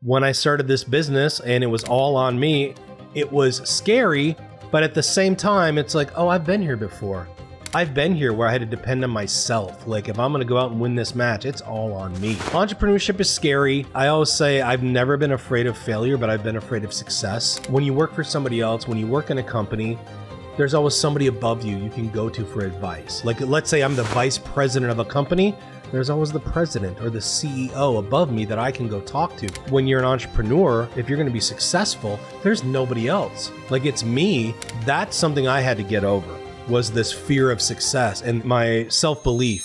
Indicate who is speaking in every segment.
Speaker 1: when I started this business and it was all on me, it was scary, but at the same time, it's like, oh, I've been here before. I've been here where I had to depend on myself. Like, if I'm going to go out and win this match, it's all on me. Entrepreneurship is scary. I always say I've never been afraid of failure, but I've been afraid of success. When you work for somebody else, when you work in a company, there's always somebody above you can go to for advice. Like, let's say I'm the vice president of a company. There's always the president or the CEO above me that I can go talk to. When you're an entrepreneur, if you're going to be successful, there's nobody else. Like, it's me. That's something I had to get over, was this fear of success and my self-belief.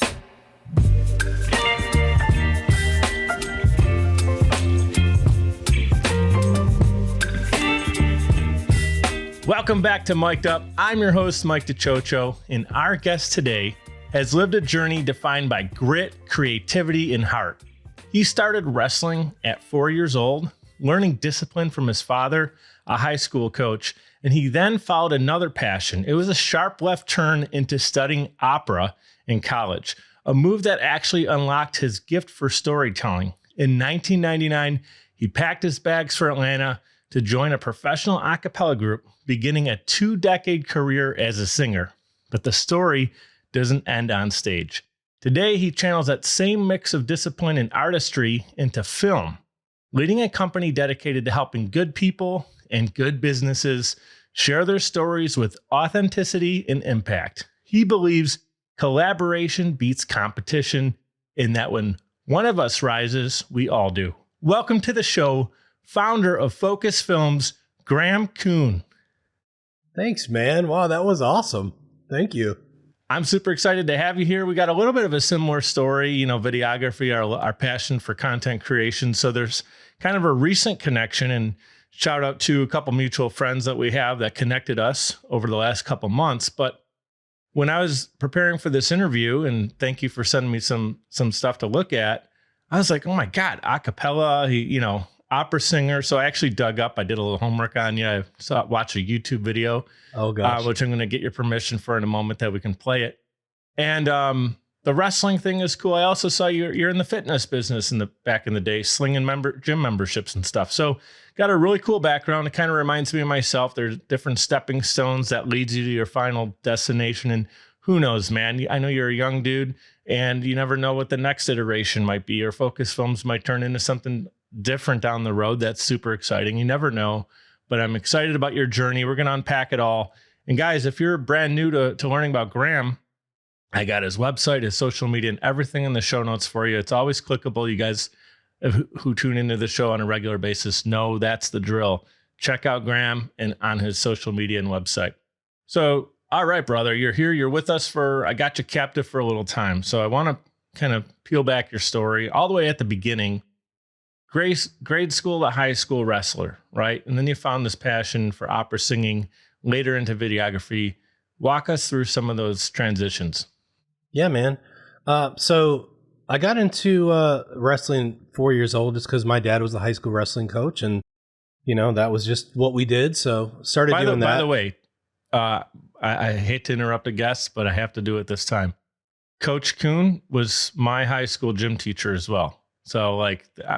Speaker 2: Welcome back to Mic'd Up. I'm your host, Mike DiCioccio, and our guest today has lived a journey defined by grit, creativity, and heart. He started wrestling at 4 years old, learning discipline from his father, a high school coach, and he then followed another passion. It was a sharp left turn into studying opera in college, a move that actually unlocked his gift for storytelling. In 1999, he packed his bags for Atlanta to join a professional a cappella group, beginning a 2-decade career as a singer. But the story doesn't end on stage. Today, he channels that same mix of discipline and artistry into film, leading a company dedicated to helping good people and good businesses share their stories with authenticity and impact. He believes collaboration beats competition, and that when one of us rises, we all do. Welcome to the show, founder of Focus Films, Graham Kuhn.
Speaker 1: Thanks, man. Wow, that was awesome. Thank you.
Speaker 2: I'm super excited to have you here. We got a little bit of a similar story, videography, our passion for content creation. So there's kind of a recent connection, and shout out to a couple mutual friends that we have that connected us over the last couple months. But when I was preparing for this interview, and thank you for sending me some stuff to look at, I was like, oh my God, a cappella, opera singer. So I actually dug up, I did a little homework on you. I watched a YouTube video, which I'm going to get your permission for in a moment that we can play it. And the wrestling thing is cool. I also saw you're in the fitness business back in the day, slinging gym memberships and stuff. So got a really cool background. It kind of reminds me of myself. There's different stepping stones that leads you to your final destination. And who knows, man? I know you're a young dude, and you never know what the next iteration might be. Or Focus Films might turn into something different down the road. That's super exciting. You never know, but I'm excited about your journey. We're going to unpack it all. And guys, if you're brand new to learning about Graham, I got his website, his social media, and everything in the show notes for you. It's always clickable. You guys who tune into the show on a regular basis know that's the drill. Check out Graham and on his social media and website. So, all right, brother, you're here. You're with us I got you captive for a little time. So I want to kind of peel back your story all the way at the beginning. Grade school to high school wrestler, right? And then you found this passion for opera singing, later into videography. Walk us through some of those transitions.
Speaker 1: Yeah, man. So I got into wrestling 4 years old just because my dad was the high school wrestling coach, and that was just what we did. So started doing that.
Speaker 2: By the way, I hate to interrupt a guest, but I have to do it this time. Coach Kuhn was my high school gym teacher as well. So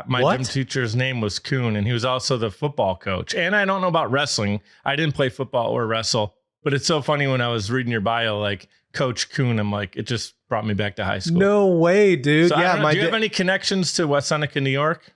Speaker 2: my gym teacher's name was Kuhn, and he was also the football coach. And I don't know about wrestling. I didn't play football or wrestle, but it's so funny when I was reading your bio, like Coach Kuhn, I'm like, it just brought me back to high school.
Speaker 1: No way, dude.
Speaker 2: So do you have any connections to West Seneca, New York?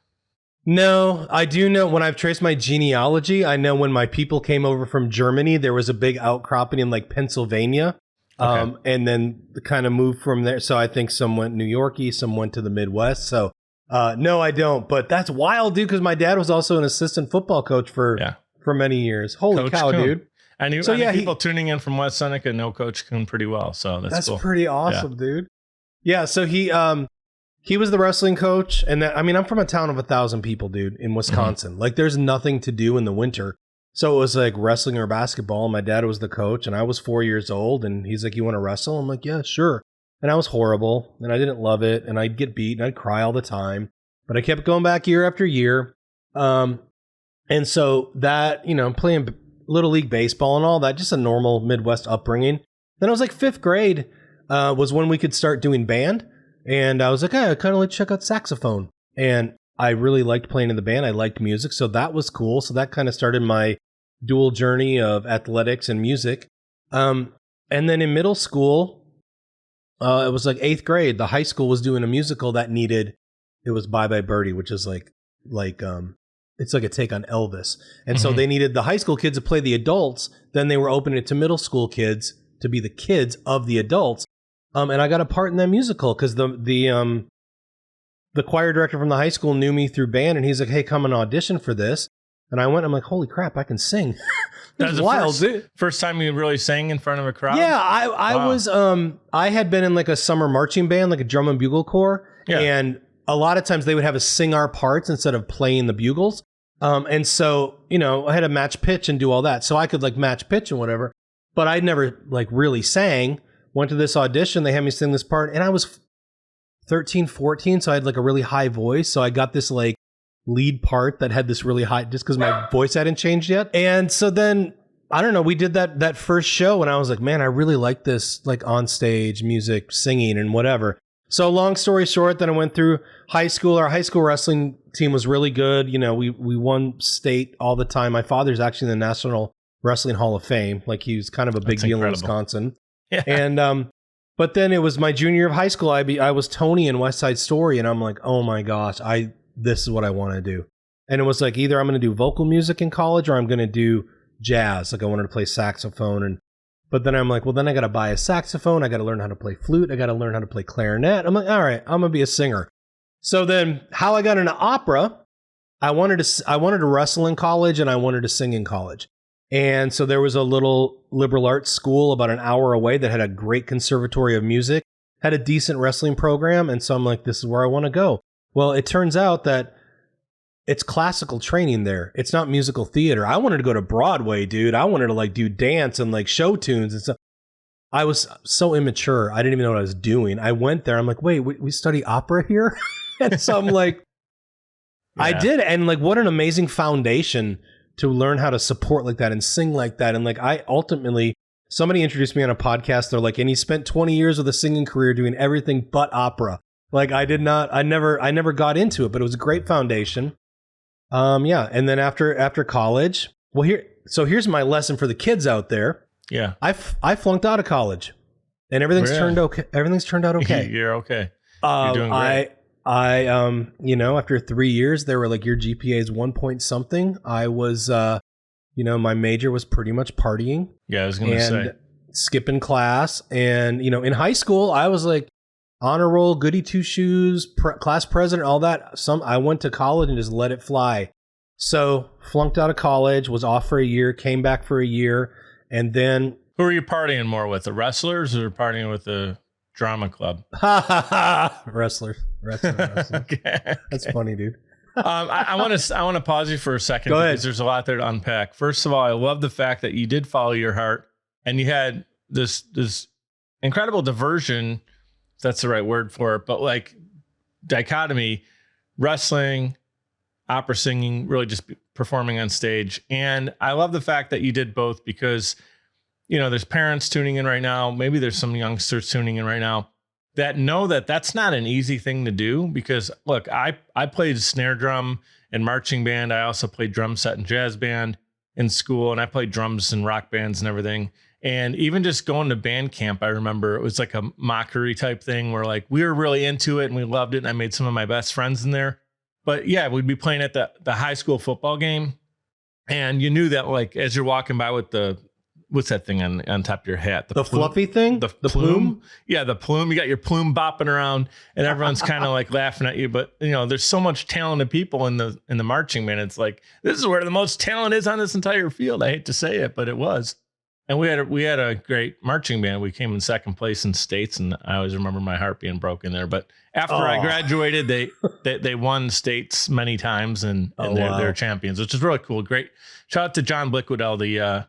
Speaker 1: No, I do know when I've traced my genealogy, I know when my people came over from Germany, there was a big outcropping in Pennsylvania. Okay. And then kind of moved from there. So I think some went New Yorkie, some went to the Midwest. So no, I don't. But that's wild, dude, because my dad was also an assistant football coach for many years. Holy Coach cow, Kuhn. Dude.
Speaker 2: I knew people tuning in from West Seneca know Coach Kuhn pretty well. So that's cool.
Speaker 1: Pretty awesome, dude. Yeah, so he was the wrestling coach. And I'm from a town of 1,000 people, dude, in Wisconsin. Mm-hmm. There's nothing to do in the winter. So it was wrestling or basketball. And my dad was the coach, and I was 4 years old. And he's like, "You want to wrestle?" I'm like, "Yeah, sure." And I was horrible, and I didn't love it, and I'd get beat, and I'd cry all the time. But I kept going back year after year. And so that, playing Little League baseball and all that, just a normal Midwest upbringing. Then I was 5th grade was when we could start doing band. And I was like, hey, I kind of like check out saxophone. And I really liked playing in the band. I liked music. So that was cool. So that kind of started my dual journey of athletics and music. And then in middle school, it was like 8th grade. The high school was doing a musical that it was Bye Bye Birdie, which is like it's like a take on Elvis. And so they needed the high school kids to play the adults. Then they were opening it to middle school kids to be the kids of the adults. And I got a part in that musical because the choir director from the high school knew me through band, and he's like, "Hey, come and audition for this." And I went. I'm like, "Holy crap, I can sing!" That's wild.
Speaker 2: First time you really sang in front of a crowd.
Speaker 1: Yeah, I was. I had been in like a summer marching band, like a drum and bugle corps, and a lot of times they would have us sing our parts instead of playing the bugles. And so, I had to match pitch and do all that. So I could like match pitch and whatever, but I never like really sang. Went to this audition. They had me sing this part, and I was 13, 14. So I had like a really high voice. So I got this like lead part that had this really high, just because my voice hadn't changed yet. And so then, I don't know, we did that first show, and I was like, man, I really like this like on stage music, singing and whatever. So long story short, then I went through high school. Our high school wrestling team was really good. We won state all the time. My father's actually in the National Wrestling Hall of Fame. Like, he was kind of a big deal in Wisconsin. Yeah. And but then it was my junior year of high school. I was Tony in West Side Story, and I'm like, oh my gosh, this is what I want to do. And it was like, either I'm going to do vocal music in college or I'm going to do jazz. Like, I wanted to play saxophone, but then I'm like, well, then I got to buy a saxophone. I got to learn how to play flute. I got to learn how to play clarinet. I'm like, all right, I'm going to be a singer. So then how I got into opera, I wanted to wrestle in college, and I wanted to sing in college. And so there was a little liberal arts school about an hour away that had a great conservatory of music, had a decent wrestling program. And so I'm like, this is where I want to go. Well, it turns out that it's classical training there. It's not musical theater. I wanted to go to Broadway, dude. I wanted to like do dance and like show tunes and stuff. I was so immature. I didn't even know what I was doing. I went there. I'm like, wait, we study opera here? And so I'm like, I did. And like, what an amazing foundation to learn how to support like that and sing like that. And like, somebody introduced me on a podcast. They're like, and he spent 20 years with a singing career doing everything but opera. Like, I never got into it, but it was a great foundation. And then after college, here's my lesson for the kids out there. Yeah. I flunked out of college, and everything's turned okay. Everything's turned out okay.
Speaker 2: You're okay. You're doing great.
Speaker 1: After 3 years, they were like, your GPA is 1 point something. I was, my major was pretty much partying.
Speaker 2: Yeah, I was going to say.
Speaker 1: Skipping class. And, in high school, I was like honor roll, goody two shoes, class president, all that. I went to college and just let it fly. So flunked out of college, was off for a year, came back for a year. And then.
Speaker 2: Who were you partying more with, the wrestlers or partying with the drama club?
Speaker 1: Wrestlers. Okay. That's funny, dude.
Speaker 2: I want to pause you for a second.
Speaker 1: Go ahead.
Speaker 2: Because there's a lot there to unpack. First of all, I love the fact that you did follow your heart, and you had this incredible diversion, if that's the right word for it, but like dichotomy, wrestling, opera singing, really just performing on stage. And I love the fact that you did both, because there's parents tuning in right now. Maybe there's some youngsters tuning in right now that know that that's not an easy thing to do, because look, I played snare drum and marching band. I also played drum set and jazz band in school, and I played drums and rock bands and everything. And even just going to band camp, I remember it was like a mockery type thing where like we were really into it and we loved it. And I made some of my best friends in there. But yeah, we'd be playing at the high school football game. And you knew that like as you're walking by with what's that thing on top of your hat?
Speaker 1: The fluffy thing?
Speaker 2: The plume? Yeah, the plume. You got your plume bopping around and everyone's kind of like laughing at you. But there's so much talented people in the marching band. It's like, this is where the most talent is on this entire field. I hate to say it, but it was. And we had a great marching band. We came in second place in states, and I always remember my heart being broken there. But after I graduated, they won states many times, and they're champions, which is really cool. Great. Shout out to John Blickwoodell.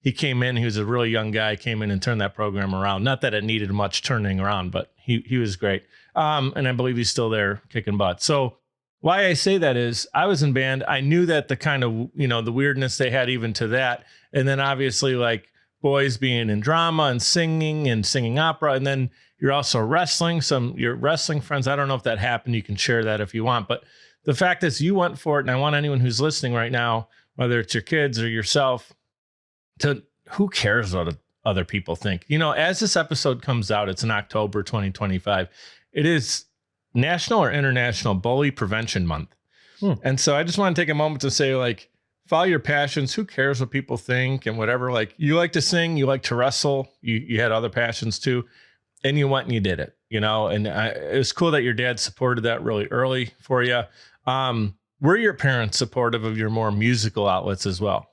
Speaker 2: He came in. He was a really young guy. Came in and turned that program around. Not that it needed much turning around, but he was great. And I believe he's still there kicking butt. So why I say that is I was in band. I knew that the kind of the weirdness they had even to that, and then obviously like boys being in drama and singing opera. And then you're also wrestling. Your wrestling friends, I don't know if that happened. You can share that if you want. But the fact is you went for it. And I want anyone who's listening right now, whether it's your kids or yourself, to who cares what other people think? You know, as this episode comes out, it's in October 2025. It is National or International Bully Prevention Month. And so I just want to take a moment to say, like, follow your passions. Who cares what people think and whatever? Like, you like to sing, you like to wrestle, you had other passions too, and you went and you did it, you know? And it was cool that your dad supported that really early for you. Were your parents supportive of your more musical outlets as well?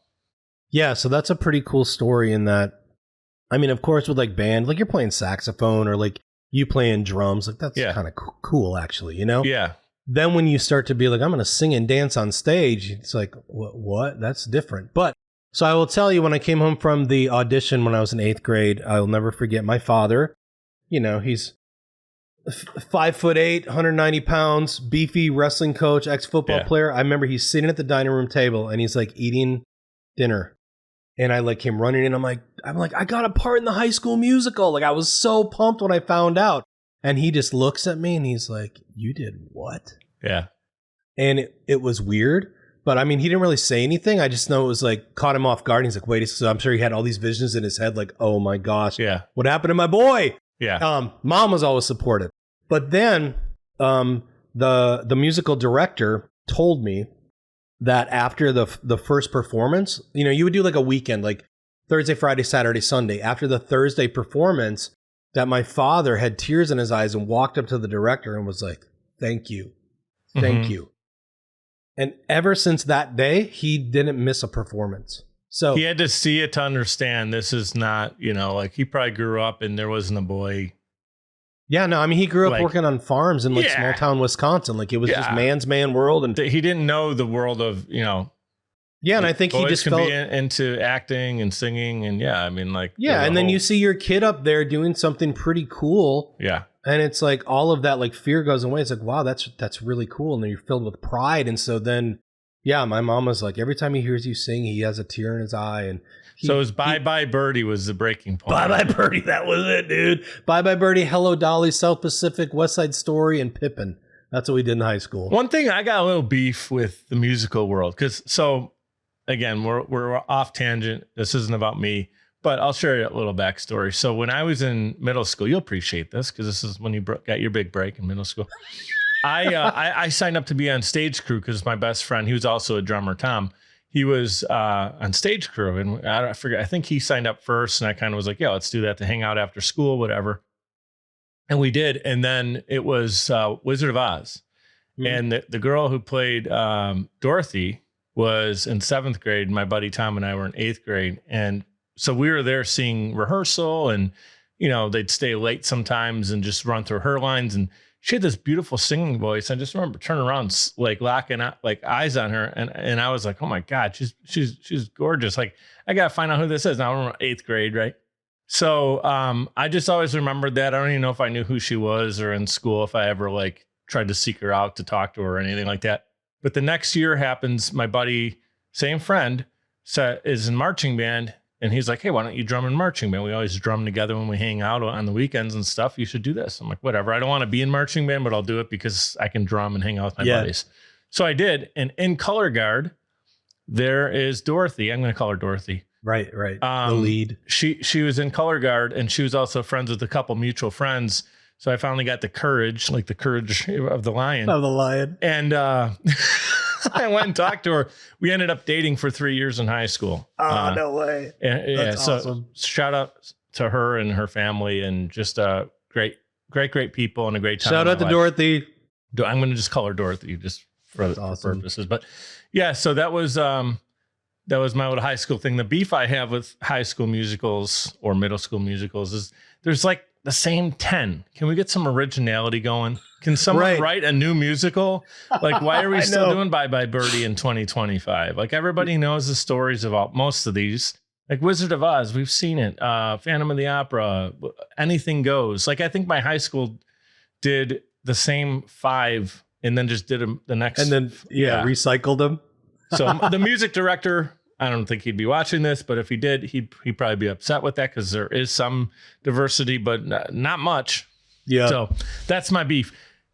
Speaker 1: Yeah, so that's a pretty cool story in that, I mean, of course, with like band, like you're playing saxophone or like you playing drums, like that's kind of cool, actually, you know?
Speaker 2: Yeah.
Speaker 1: Then when you start to be like, I'm going to sing and dance on stage, it's like, what? That's different. But so I will tell you, when I came home from the audition when I was in 8th grade, I will never forget my father. You know, he's 5'8", 190 pounds, beefy wrestling coach, ex-football player. I remember he's sitting at the dining room table and he's like eating dinner. And I like came running in. I'm like, I got a part in the High School Musical. Like I was so pumped when I found out. And he just looks at me and he's like, you did what?
Speaker 2: Yeah.
Speaker 1: And it was weird. But I mean, he didn't really say anything. I just know it was like caught him off guard. And he's like, wait, so I'm sure he had all these visions in his head. Like, oh my gosh.
Speaker 2: Yeah.
Speaker 1: What happened to my boy?
Speaker 2: Yeah.
Speaker 1: Mom was always supportive. But then the musical director told me that after the first performance, you know, you would do like a weekend, like Thursday, Friday, Saturday, Sunday. After the Thursday performance, that my father had tears in his eyes and walked up to the director and was like, thank you. Thank you. And ever since that day, he didn't miss a performance. So
Speaker 2: he had to see it to understand this is not, you know, like he probably grew up and there wasn't a boy.
Speaker 1: Yeah, no, I mean, he grew up
Speaker 2: like,
Speaker 1: working on farms in like small town Wisconsin. Like it was just man's man world. And
Speaker 2: he didn't know the world of, you know.
Speaker 1: Yeah, and I think he just felt
Speaker 2: be into acting and singing. And I mean, like.
Speaker 1: Yeah, and then you see your kid up there doing something pretty cool.
Speaker 2: Yeah.
Speaker 1: And it's like all of that like fear goes away. It's like, wow, that's really cool. And then you're filled with pride. And so then, yeah, my mom was like, every time he hears you sing, he has a tear in his eye. And
Speaker 2: so it was Bye Bye Birdie was the breaking point.
Speaker 1: Bye Bye Birdie, that was it, dude. Bye Bye Birdie, Hello Dolly, South Pacific, West Side Story, and Pippin. That's what we did in high school.
Speaker 2: One thing, I got a little beef with the musical world because again, we're off tangent. This isn't about me, but I'll share a little backstory. So when I was in middle school, you'll appreciate this because this is when you got your big break in middle school. I signed up to be on stage crew because my best friend, he was also a drummer, Tom. He was on stage crew, and I forget. I think he signed up first, and I kind of was like, "Yeah, let's do that to hang out after school, whatever." And we did, and then it was Wizard of Oz, and the girl who played Dorothy was in 7th grade. My buddy Tom and I were in 8th grade, and so we were there seeing rehearsal, and you know they'd stay late sometimes and just run through her lines and. She had this beautiful singing voice. I just remember turning around, like locking out, like eyes on her, and I was like, "Oh my God, she's gorgeous!" Like I gotta find out who this is. Now we're in 8th grade, right? So I just always remembered that. I don't even know if I knew who she was or in school if I ever like tried to seek her out to talk to her or anything like that. But the next year happens. My buddy, same friend, is in marching band. And he's like, hey, why don't you drum in marching band? We always drum together when we hang out on the weekends and stuff. You should do this. I'm like, whatever. I don't want to be in marching band, but I'll do it because I can drum and hang out with my buddies. So I did. And in color guard, there is Dorothy. I'm going to call her Dorothy.
Speaker 1: Right. The lead.
Speaker 2: She was in color guard, and she was also friends with a couple mutual friends. So I finally got the courage, like the courage of the lion.
Speaker 1: Of the lion.
Speaker 2: And I went and talked to her. We ended up dating for 3 years in high school.
Speaker 1: Oh, no way.
Speaker 2: That's awesome. Shout out to her and her family, and just great people and a great time.
Speaker 1: Shout out to Dorothy.
Speaker 2: I'm going to just call her Dorothy just for purposes. But yeah, so that was my little high school thing. The beef I have with high school musicals or middle school musicals is there's like the same 10. Can we get some originality going? Can someone write a new musical? Like, why are we still doing Bye Bye Birdie in 2025? Like, everybody knows the stories about most of these. Like Wizard of Oz, we've seen it. Phantom of the Opera, anything goes. Like, I think my high school did the same 5 and then just did the next.
Speaker 1: And then, recycled them.
Speaker 2: So the music director, I don't think he'd be watching this, but if he did, he'd probably be upset with that because there is some diversity, but not much. Yeah. So that's my beef.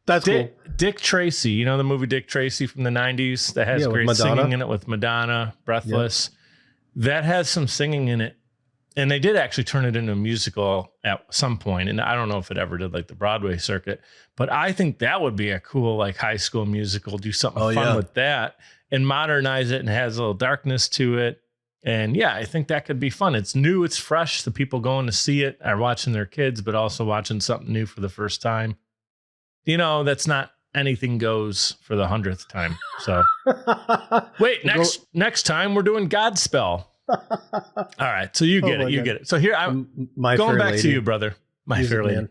Speaker 1: That's cool.
Speaker 2: Dick Tracy, you know the movie Dick Tracy from the 90s that has great singing in it with Madonna, Breathless. Yep. That has some singing in it. And they did actually turn it into a musical at some point. And I don't know if it ever did like the Broadway circuit, but I think that would be a cool like high school musical. Do something fun with that and modernize it and has a little darkness to it. And yeah, I think that could be fun. It's new, it's fresh. The people going to see it are watching their kids, but also watching something new for the first time. You know, that's not anything goes for the 100th time. So wait, next time we're doing Godspell. All right. So you get it. So here I'm going back to you, brother. My fair lady.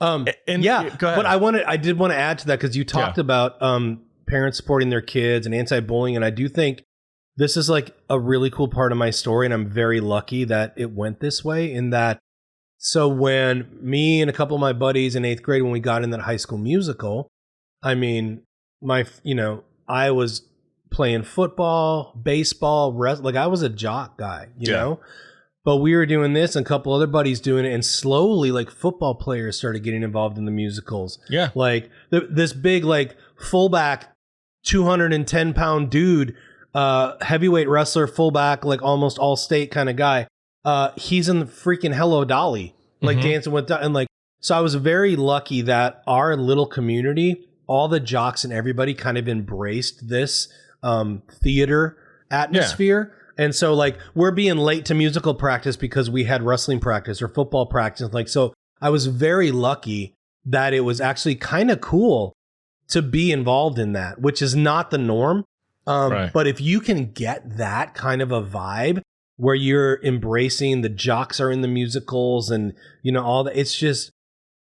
Speaker 1: Go ahead. But I did want to add to that because you talked about parents supporting their kids and anti-bullying. And I do think this is like a really cool part of my story. And I'm very lucky that it went this way in that. So when me and a couple of my buddies in 8th grade, when we got in that High School Musical, I mean, I was playing football, baseball, like I was a jock guy, you know, but we were doing this and a couple other buddies doing it. And slowly like football players started getting involved in the musicals. Yeah. Like this big, like fullback, 210-pound dude, heavyweight wrestler, fullback, like almost all state kind of guy. He's in the freaking Hello Dolly, like dancing with, and like, so I was very lucky that our little community, all the jocks and everybody kind of embraced this theater atmosphere. Yeah. And so like we're being late to musical practice because we had wrestling practice or football practice. Like, so I was very lucky that it was actually kind of cool to be involved in that, which is not the norm. But if you can get that kind of a vibe where you're embracing the jocks are in the musicals and, you know, all that, it's just,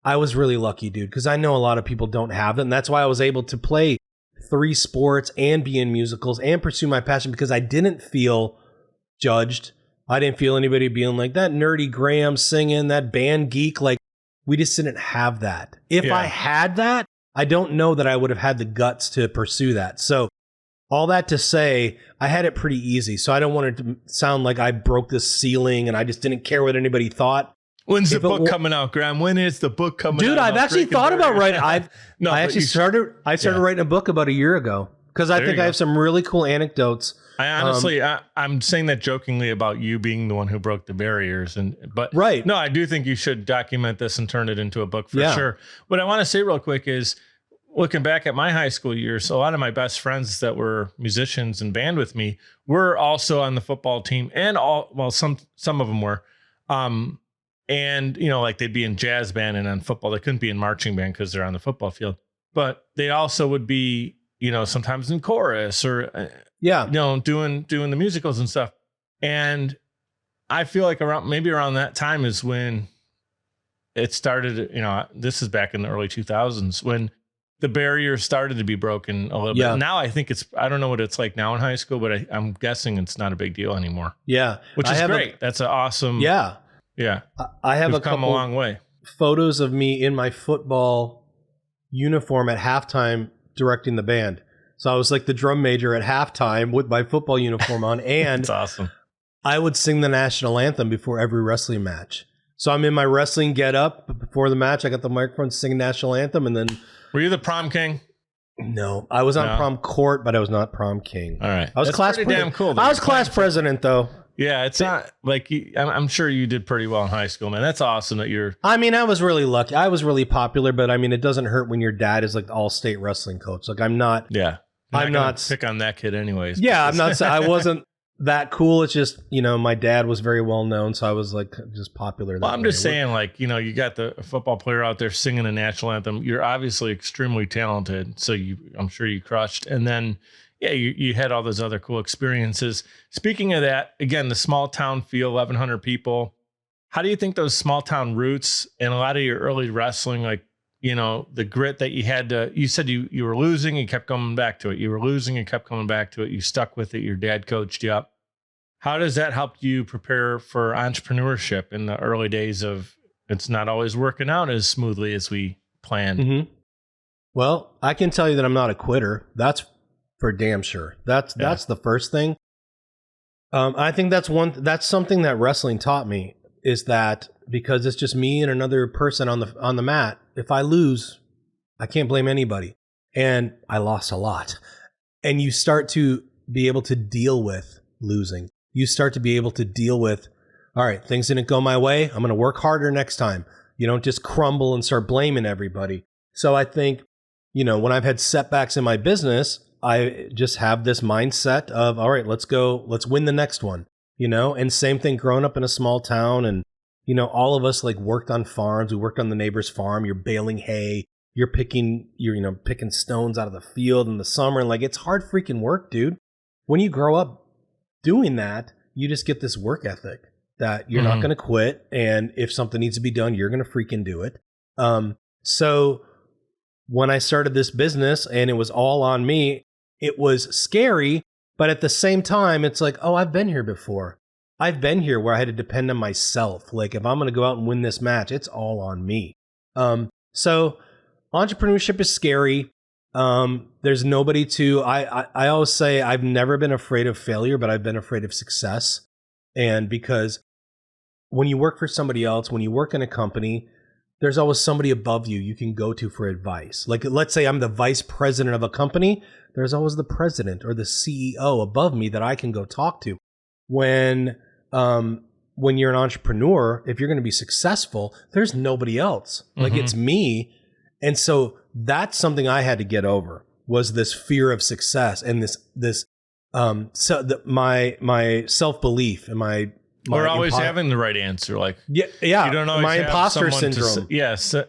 Speaker 1: I was really lucky, dude, because I know a lot of people don't have it. And that's why I was able to play 3 sports and be in musicals and pursue my passion because I didn't feel judged. I didn't feel anybody being like that nerdy Graham singing, that band geek. Like, we just didn't have that. If I had that, I don't know that I would have had the guts to pursue that. So all that to say, I had it pretty easy. So I don't want it to sound like I broke the ceiling and I just didn't care what anybody thought.
Speaker 2: When's the book coming out, Graham? When is the book coming out?
Speaker 1: Dude, I've actually thought about writing. I started writing a book about a year ago because I think I have some really cool anecdotes.
Speaker 2: I honestly, I'm saying that jokingly about you being the one who broke the barriers, but no, I do think you should document this and turn it into a book for sure. What I want to say real quick is, looking back at my high school years, a lot of my best friends that were musicians and band with me were also on the football team, and some of them were. And, you know, like they'd be in jazz band and on football. They couldn't be in marching band because they're on the football field. But they also would be, you know, sometimes in chorus or, you know, doing the musicals and stuff. And I feel like around that time is when it started, you know, this is back in the early 2000s when the barriers started to be broken a little bit. Now I think I don't know what it's like now in high school, but I'm guessing it's not a big deal anymore. Yeah. Which is great. That's an awesome. Yeah. Yeah.
Speaker 1: I have
Speaker 2: come a long way.
Speaker 1: Photos of me in my football uniform at halftime directing the band. So I was like the drum major at halftime with my football uniform on. And
Speaker 2: that's awesome.
Speaker 1: I would sing the national anthem before every wrestling match. So I'm in my wrestling get up before the match. I got the microphone singing national anthem. And then.
Speaker 2: Were you the prom king?
Speaker 1: No, I was on prom court, but I was not prom king.
Speaker 2: All right.
Speaker 1: I was class president. Damn cool. I was class president though.
Speaker 2: Yeah, it's not like I'm sure you did pretty well in high school, man. That's awesome that you're.
Speaker 1: I mean, I was really lucky. I was really popular, but I mean, it doesn't hurt when your dad is like the all-state wrestling coach. Like, I'm not.
Speaker 2: Yeah, I'm not pick on that kid, anyways.
Speaker 1: Yeah, I'm not. I wasn't that cool. It's just, you know, my dad was very well known, so I was like just popular.
Speaker 2: Well, I'm just saying, like, you know, you got the football player out there singing the national anthem. You're obviously extremely talented, so I'm sure you crushed, and then. Yeah, you had all those other cool experiences. Speaking of that, again, the small town feel, 1,100 people. How do you think those small town roots and a lot of your early wrestling, like, you know, the grit that you had to, you said you were losing and kept coming back to it. You were losing and kept coming back to it. You stuck with it. Your dad coached you up. How does that help you prepare for entrepreneurship in the early days of it's not always working out as smoothly as we planned? Mm-hmm.
Speaker 1: Well, I can tell you that I'm not a quitter. That's for damn sure. That's the first thing. I think that's something that wrestling taught me is that because it's just me and another person on the mat. If I lose, I can't blame anybody. And I lost a lot. And you start to be able to deal with losing. You start to be able to deal with, all right, things didn't go my way. I'm going to work harder next time. You don't just crumble and start blaming everybody. So I think, when I've had setbacks in my business, I just have this mindset of, all right, let's win the next one, and same thing growing up in a small town. And, all of us like worked on farms. We worked on the neighbor's farm. You're baling hay. You're picking stones out of the field in the summer. And like, it's hard freaking work, dude. When you grow up doing that, you just get this work ethic that you're not going to quit. And if something needs to be done, you're going to freaking do it. So when I started this business and it was all on me, it was scary. But at the same time, it's like, oh, I've been here before. I've been here where I had to depend on myself. Like if I'm going to go out and win this match, it's all on me. So entrepreneurship is scary. There's nobody to, I always say I've never been afraid of failure, but I've been afraid of success. And because when you work for somebody else, when you work in a company, there's always somebody above you can go to for advice. Like let's say I'm the vice president of a company. There's always the president or the CEO above me that I can go talk to. When you're an entrepreneur, if you're going to be successful, there's nobody else. Like it's me. And so that's something I had to get over, was this fear of success and my self-belief and my
Speaker 2: we're always having the right answer. Like,
Speaker 1: yeah.
Speaker 2: You don't always
Speaker 1: my
Speaker 2: have
Speaker 1: imposter
Speaker 2: someone
Speaker 1: syndrome.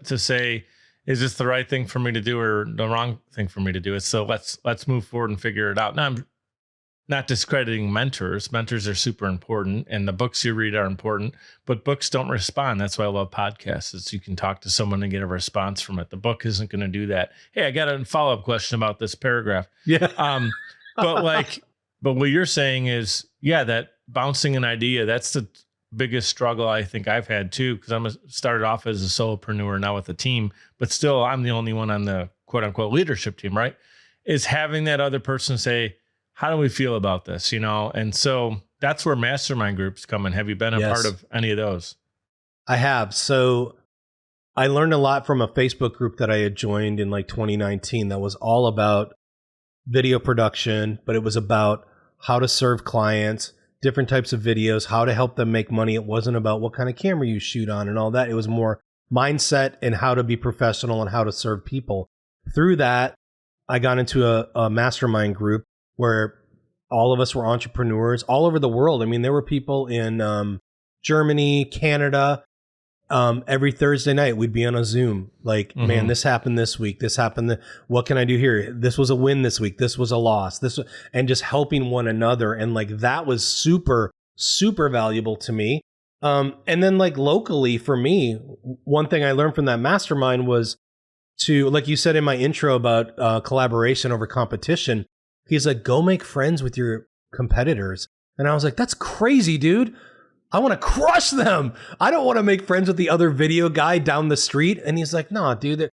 Speaker 2: to say, is this the right thing for me to do or the wrong thing for me to do? So let's move forward and figure it out. Now, I'm not discrediting mentors. Mentors are super important, and the books you read are important, but books don't respond. That's why I love podcasts. Is you can talk to someone and get a response from it. The book isn't going to do that. Hey, I got a follow-up question about this paragraph.
Speaker 1: Yeah.
Speaker 2: But what you're saying is, that bouncing an idea, that's the biggest struggle I think I've had too, because started off as a solopreneur, now with a team, but still I'm the only one on the quote unquote leadership team, right? Is having that other person say, how do we feel about this? And so that's where mastermind groups come in. Have you been a part of any of those?
Speaker 1: I have. So I learned a lot from a Facebook group that I had joined in like 2019 that was all about video production, but it was about how to serve clients, different types of videos, how to help them make money. It wasn't about what kind of camera you shoot on and all that. It was more mindset and how to be professional and how to serve people. Through that, I got into a mastermind group where all of us were entrepreneurs all over the world. I mean, there were people in Germany, Canada. Every Thursday night, we'd be on a Zoom. Like, man, this happened this week. This happened. What can I do here? This was a win this week. This was a loss. And just helping one another. And like, that was super, super valuable to me. And then like locally for me, one thing I learned from that mastermind was to, like you said in my intro about collaboration over competition, he's like, go make friends with your competitors. And I was like, that's crazy, dude. I want to crush them. I don't want to make friends with the other video guy down the street. And he's like, no, dude.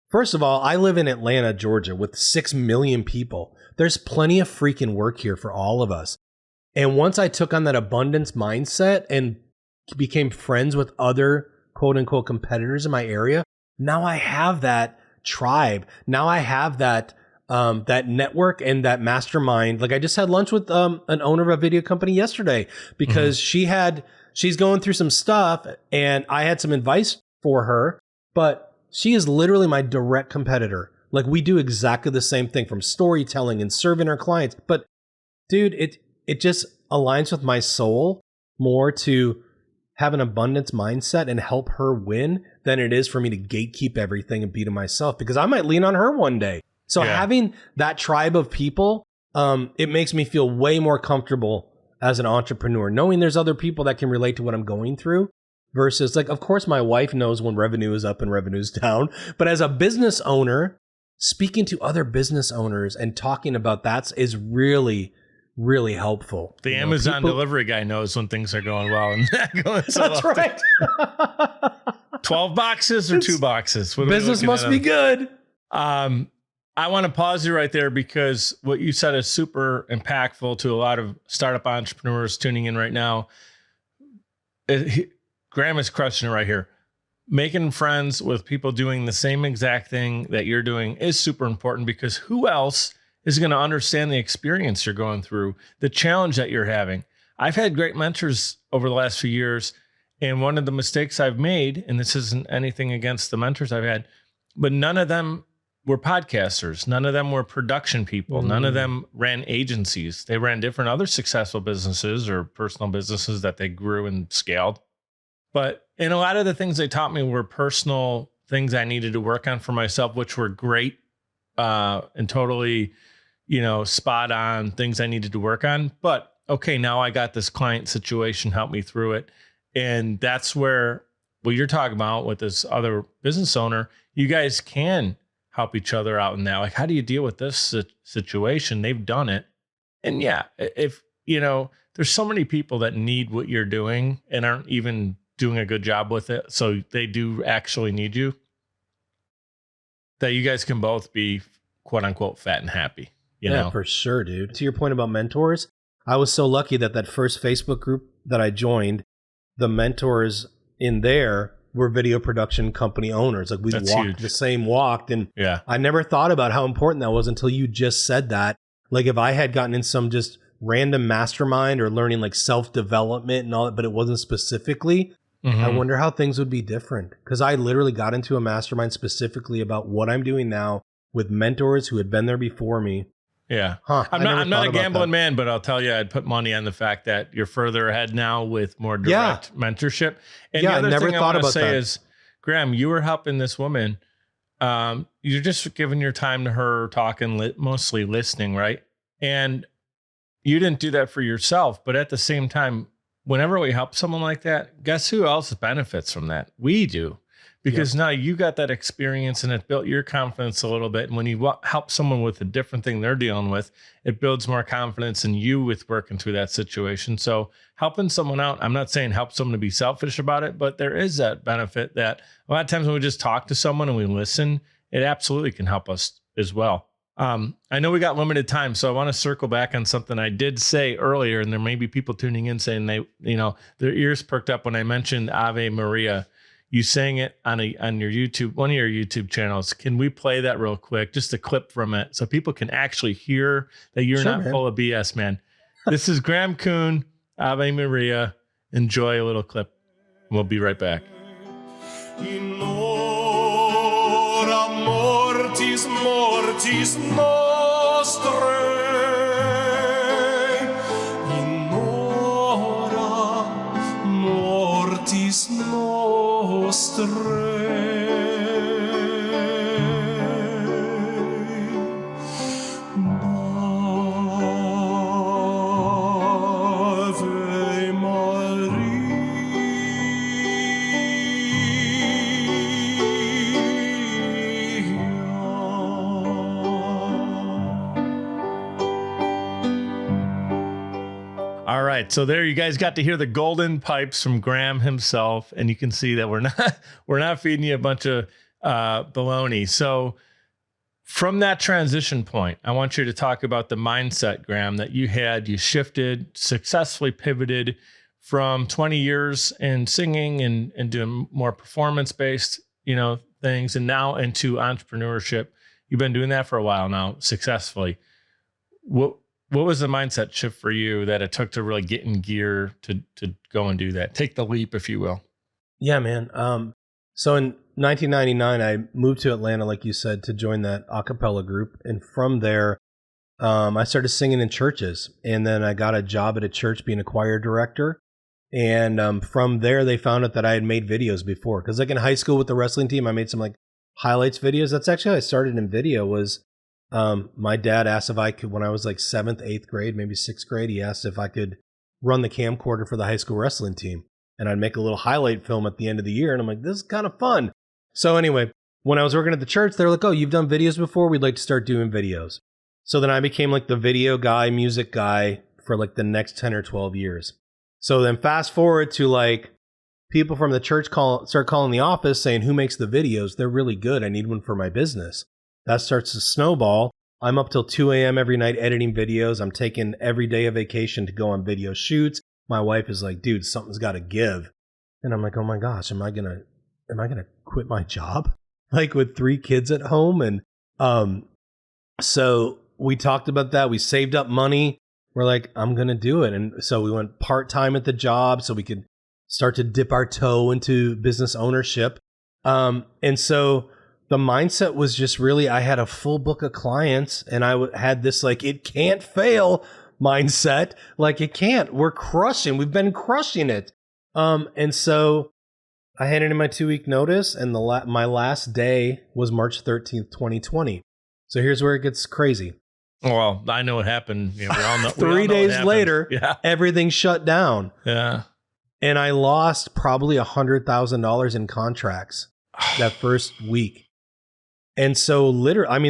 Speaker 1: First of all, I live in Atlanta, Georgia with 6 million people. There's plenty of freaking work here for all of us. And once I took on that abundance mindset and became friends with other quote unquote competitors in my area, now I have that tribe. Now I have that network and that mastermind. Like I just had lunch with an owner of a video company yesterday because she's going through some stuff and I had some advice for her, but she is literally my direct competitor. Like we do exactly the same thing from storytelling and serving our clients. But dude, it just aligns with my soul more to have an abundance mindset and help her win than it is for me to gatekeep everything and be to myself, because I might lean on her one day. So having that tribe of people, it makes me feel way more comfortable as an entrepreneur, knowing there's other people that can relate to what I'm going through versus like, of course, my wife knows when revenue is up and revenue is down. But as a business owner, speaking to other business owners and talking about that is really, really helpful.
Speaker 2: The Amazon delivery guy knows when things are going well and not going so well.
Speaker 1: That's right.
Speaker 2: 12 boxes or 2 boxes?
Speaker 1: Business must be good.
Speaker 2: I want to pause you right there because what you said is super impactful to a lot of startup entrepreneurs tuning in right now. Graham is crushing it right here. making friends with people doing the same exact thing that you're doing is super important, because who else is going to understand the experience you're going through, the challenge that you're having? I've had great mentors over the last few years, and one of the mistakes I've made, and this isn't anything against the mentors I've had, but none of them were podcasters. None of them were production people. None of them ran agencies. They ran different other successful businesses or personal businesses that they grew and scaled. But in a lot of the things they taught me were personal things I needed to work on for myself, which were great and totally, spot on things I needed to work on. But okay, now I got this client situation, help me through it. And that's where what you're talking about with this other business owner, you guys can help each other out in that. Like, how do you deal with this situation? They've done it. And yeah, if, there's so many people that need what you're doing and aren't even doing a good job with it. So they do actually need you, that you guys can both be quote unquote fat and happy, you know?
Speaker 1: For sure, dude. To your point about mentors, I was so lucky that first Facebook group that I joined, the mentors in there were video production company owners. Like we
Speaker 2: That's
Speaker 1: walked
Speaker 2: huge.
Speaker 1: the same walk. And
Speaker 2: Yeah.
Speaker 1: I never thought about how important that was until you just said that. Like if I had gotten in some just random mastermind or learning like self-development and all that, but it wasn't specifically, I wonder how things would be different. Because I literally got into a mastermind specifically about what I'm doing now with mentors who had been there before me.
Speaker 2: Yeah.
Speaker 1: I never
Speaker 2: I'm not
Speaker 1: thought
Speaker 2: a
Speaker 1: about
Speaker 2: gambling
Speaker 1: that.
Speaker 2: man, but I'll tell you, I'd put money on the fact that you're further ahead now with more direct mentorship. And
Speaker 1: Yeah,
Speaker 2: the
Speaker 1: I
Speaker 2: other
Speaker 1: never
Speaker 2: thing I
Speaker 1: thought
Speaker 2: want to
Speaker 1: about
Speaker 2: say
Speaker 1: that.
Speaker 2: is, Graham, you were helping this woman. You're just giving your time to her, talking, mostly listening, right? And you didn't do that for yourself, but at the same time, whenever we help someone like that, guess who else benefits from that? We do. Because now you got that experience and it built your confidence a little bit. And when you help someone with a different thing they're dealing with, it builds more confidence in you with working through that situation. So helping someone out, I'm not saying help someone to be selfish about it, but there is that benefit that a lot of times when we just talk to someone and we listen, it absolutely can help us as well. I know we got limited time, so I want to circle back on something I did say earlier, and there may be people tuning in saying their ears perked up when I mentioned Ave Maria. You sang it on your YouTube, one of your YouTube channels. Can we play that real quick? Just a clip from it so people can actually hear that you're not full of BS, man. This is Graham Kuhn, Ave Maria. Enjoy a little clip. We'll be right back.
Speaker 3: In hora mortis nostrae, in hora mortis nostrae, Ave
Speaker 2: All right, so there you guys got to hear the golden pipes from Graham himself, and you can see that we're not feeding you a bunch of baloney. So from that transition point, I want you to talk about the mindset, Graham, that you had. You shifted, successfully pivoted from 20 years in singing and doing more performance-based, things, and now into entrepreneurship. You've been doing that for a while now, successfully. What was the mindset shift for you that it took to really get in gear to go and do that? Take the leap, if you will.
Speaker 1: Yeah, man. So in 1999, I moved to Atlanta, like you said, to join that a cappella group. And from there, I started singing in churches. And then I got a job at a church being a choir director. And from there, they found out that I had made videos before. Because like in high school with the wrestling team, I made some like highlights videos. That's actually how I started in video was my dad asked if I could, when I was like 7th, 8th grade, maybe 6th grade, he asked if I could run the camcorder for the high school wrestling team. And I'd make a little highlight film at the end of the year. And I'm like, this is kind of fun. So anyway, when I was working at the church, they were like, oh, you've done videos before? We'd like to start doing videos. So then I became like the video guy, music guy for like the next 10 or 12 years. So then fast forward to like people from the church start calling the office saying, who makes the videos? They're really good. I need one for my business. That starts to snowball. I'm up till 2 a.m. every night editing videos. I'm taking every day of vacation to go on video shoots. My wife is like, dude, something's got to give. And I'm like, oh my gosh, am I going to am I going to quit my job? Like with 3 kids at home. And so we talked about that. We saved up money. We're like, I'm going to do it. And so we went part-time at the job so we could start to dip our toe into business ownership. And so the mindset was just really, I had a full book of clients and I had this like, it can't fail mindset. Like it can't, we've been crushing it. And so I handed in my 2-week notice and my last day was March 13th, 2020. So here's where it gets crazy.
Speaker 2: Well, I know what happened. You know, we all know,
Speaker 1: 3 days later,
Speaker 2: yeah.
Speaker 1: Everything shut down.
Speaker 2: Yeah.
Speaker 1: And I lost probably $100,000 in contracts that first week. And so literally,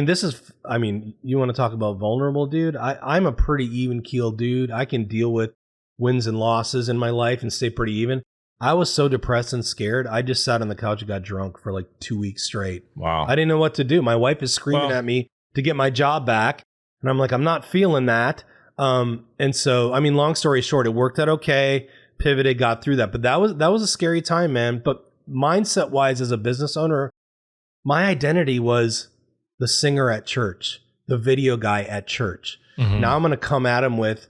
Speaker 1: you want to talk about vulnerable, dude? I'm a pretty even keeled dude. I can deal with wins and losses in my life and stay pretty even. I was so depressed and scared. I just sat on the couch and got drunk for like 2 weeks straight.
Speaker 2: Wow.
Speaker 1: I didn't know what to do. My wife is screaming at me to get my job back. And I'm like, I'm not feeling that. And so, long story short, it worked out okay. Pivoted, got through that. But that was a scary time, man. But mindset wise, as a business owner, my identity was the singer at church, the video guy at church. Mm-hmm. Now I'm going to come at him with,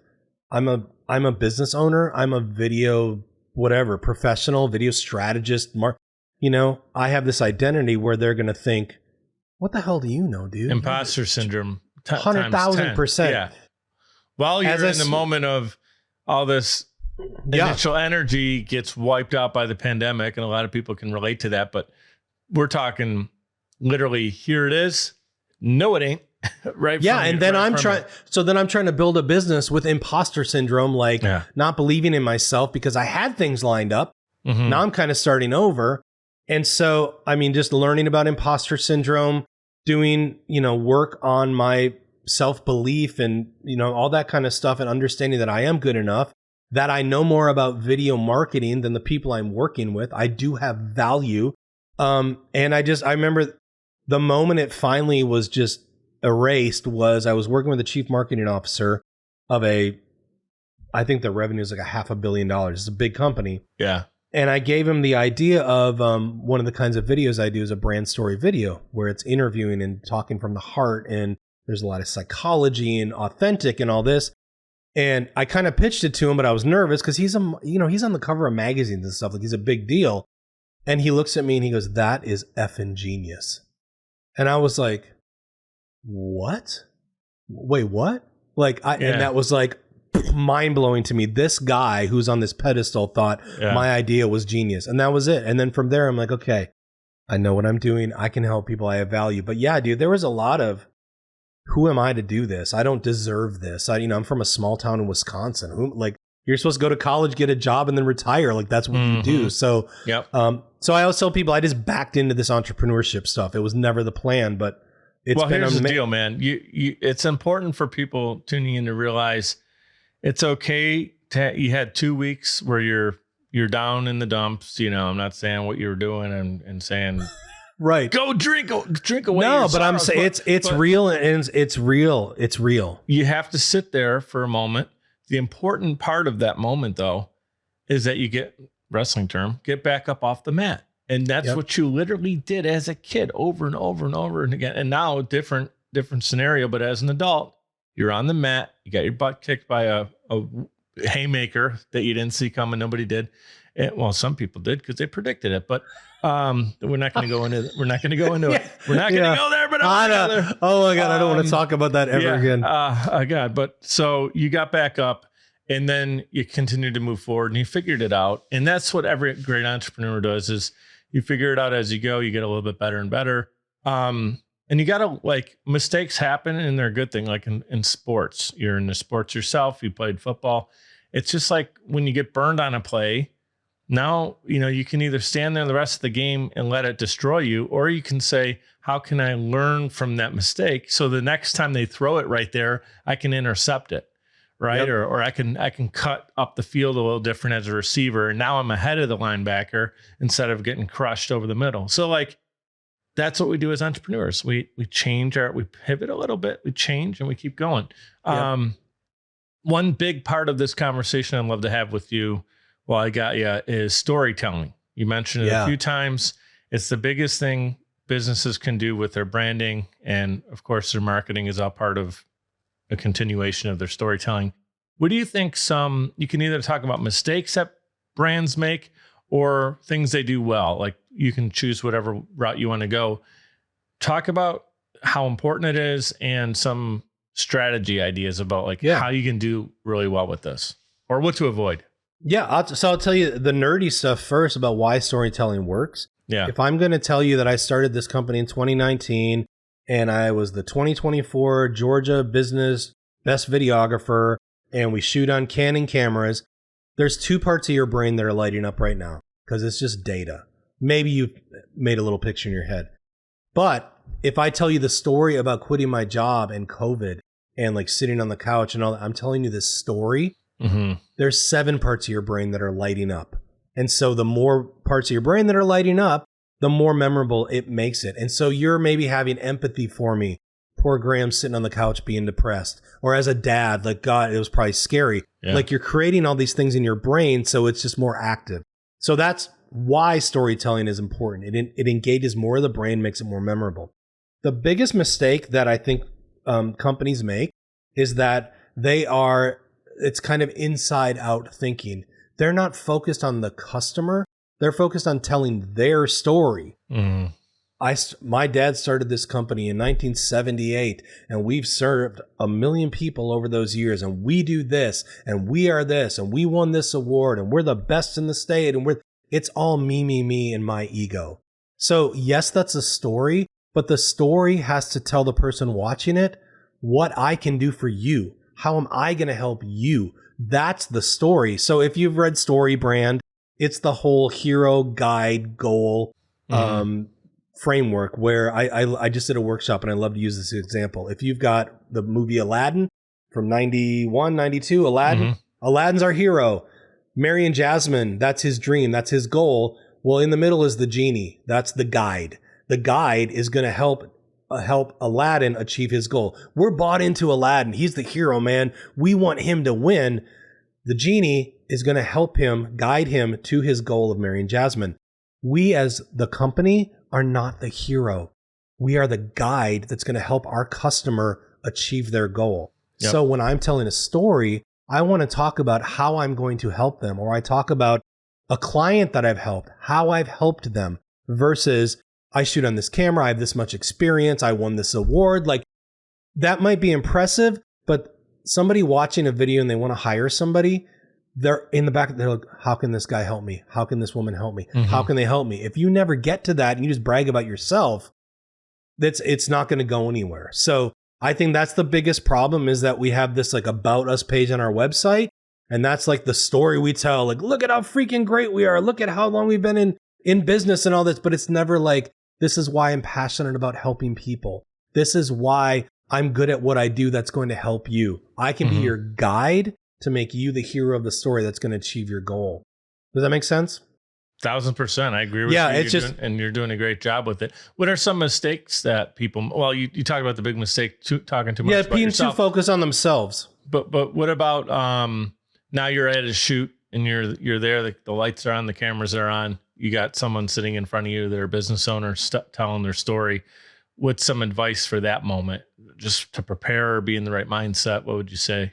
Speaker 1: I'm a business owner. I'm a video, whatever, professional, video strategist. I have this identity where they're going to think, what the hell do you know, dude?
Speaker 2: Imposter syndrome.
Speaker 1: 100,000%.
Speaker 2: Yeah. While you're in the moment of all this initial energy gets wiped out by the pandemic, and a lot of people can relate to that, but we're talking literally, here it is. No, it ain't. Right.
Speaker 1: Yeah. And then I'm trying to build a business with imposter syndrome, like not believing in myself because I had things lined up. Mm-hmm. Now I'm kind of starting over. And so, just learning about imposter syndrome, doing, work on my self-belief and, all that kind of stuff, and understanding that I am good enough, that I know more about video marketing than the people I'm working with. I do have value. And I remember the moment it finally was just erased was I was working with the chief marketing officer of I think the revenue is like $500 million. It's a big company.
Speaker 2: Yeah.
Speaker 1: And I gave him the idea of one of the kinds of videos I do is a brand story video where it's interviewing and talking from the heart. And there's a lot of psychology and authentic and all this. And I kind of pitched it to him, but I was nervous because he's on the cover of magazines and stuff. Like he's a big deal. And he looks at me and he goes, "That is effing genius." And I was like, "What? Wait, what?" And that was like mind blowing to me. This guy who's on this pedestal thought my idea was genius. And that was it. And then from there, I'm like, okay, I know what I'm doing. I can help people. I have value. But yeah, dude, there was a lot of, who am I to do this? I don't deserve this. I'm from a small town in Wisconsin. You're supposed to go to college, get a job, and then retire. Like that's what you do. So, so I always tell people I just backed into this entrepreneurship stuff. It was never the plan, but it's been
Speaker 2: here's the deal, man. It's important for people tuning in to realize it's okay you had 2 weeks where you're down in the dumps. I'm not saying what you were doing and saying,
Speaker 1: right,
Speaker 2: go drink away.
Speaker 1: No, but I'm saying it's real, and it's real. It's real.
Speaker 2: You have to sit there for a moment. The important part of that moment, though, is that you get back up off the mat. And that's what you literally did as a kid over and over and over and again. And now different scenario, but as an adult, you're on the mat, you got your butt kicked by a haymaker that you didn't see coming. Nobody did. Well, some people did because they predicted it, but we're not going to go into it. We're not going to go into it. We're not going to go there, but
Speaker 1: oh my God, I don't want to talk about that ever again.
Speaker 2: God, but so you got back up and then you continued to move forward and you figured it out. And that's what every great entrepreneur does is you figure it out as you go, you get a little bit better and better. And you got to mistakes happen and they're a good thing. Like in sports, you're in the sports yourself, you played football. It's just like when you get burned on a play, now, you can either stand there the rest of the game and let it destroy you, or you can say, how can I learn from that mistake? So the next time they throw it right there, I can intercept it. Right. Yep. Or I can cut up the field a little different as a receiver. And now I'm ahead of the linebacker instead of getting crushed over the middle. So that's what we do as entrepreneurs. We change we pivot a little bit, we change and we keep going. Yep. One big part of this conversation I'd love to have with you while I got you is storytelling. You mentioned it a few times It's the biggest thing businesses can do with their branding. And of course, their marketing is all part of a continuation of their storytelling. What do you think you can either talk about mistakes that brands make or things they do well? Like you can choose whatever route you want to go. Talk about how important it is and some strategy ideas about how you can do really well with this or what to avoid.
Speaker 1: Yeah. I'll tell you the nerdy stuff first about why storytelling works.
Speaker 2: Yeah.
Speaker 1: If I'm going to tell you that I started this company in 2019 and I was the 2024 Georgia Business Best Videographer and we shoot on Canon cameras, there's two parts of your brain that are lighting up right now because it's just data. Maybe you made a little picture in your head. But if I tell you the story about quitting my job and COVID and like sitting on the couch and all that, I'm telling you this story, there's 7 parts of your brain that are lighting up. And so the more parts of your brain that are lighting up, the more memorable it makes it. And so you're maybe having empathy for me. Poor Graham sitting on the couch being depressed. Or as a dad, like, God, it was probably scary. Yeah. Like you're creating all these things in your brain, so it's just more active. So that's why storytelling is important. It engages more of the brain, makes it more memorable. The biggest mistake that I think companies make is that it's kind of inside out thinking. They're not focused on the customer. They're focused on telling their story. My dad started this company in 1978, and we've served 1 million people over those years, and we do this, and we are this, and we won this award, and we're the best in the state, and it's all me, and my ego. So yes, that's a story, but the story has to tell the person watching it what I can do for you. How am I going to help you? That's the story. So if you've read Story Brand, it's the whole hero guide goal framework where I just did a workshop and I love to use this example. If you've got the movie Aladdin from 91, 92, Aladdin's our hero. Mary and Jasmine, that's his dream. That's his goal. Well, in the middle is the genie. That's the guide. The guide is going to help Aladdin achieve his goal. We're bought into Aladdin. He's the hero, man. We want him to win. The genie is going to help him, guide him to his goal of marrying Jasmine. We as the company are not the hero. We are the guide that's going to help our customer achieve their goal. Yep. So when I'm telling a story, I want to talk about how I'm going to help them, or I talk about a client that I've helped, how I've helped them, versus I shoot on this camera, I have this much experience, I won this award. Like, that might be impressive, but somebody watching a video and they want to hire somebody, they're in the back, they're like, how can this guy help me? How can this woman help me? How can they help me? If you never get to that and you just brag about yourself, it's not going to go anywhere. So I think that's the biggest problem, is that we have this like about us page on our website. And that's like the story we tell, like, look at how freaking great we are. Look at how long we've been in business and all this. But it's never like, this is why I'm passionate about helping people. This is why I'm good at what I do that's going to help you. I can be your guide to make you the hero of the story that's going to achieve your goal. Does that make sense?
Speaker 2: 1,000%. I agree with you.
Speaker 1: It's just,
Speaker 2: and you're doing a great job with it. What are some mistakes that people, well, you talk about the big mistake, talking too much about
Speaker 1: being
Speaker 2: yourself.
Speaker 1: too focused on themselves.
Speaker 2: But what about, now you're at a shoot and you're there, the lights are on, the cameras are on. You got someone sitting in front of you, they're a business owner telling their story. What's some advice for that moment? Just to prepare or be in the right mindset, what would you say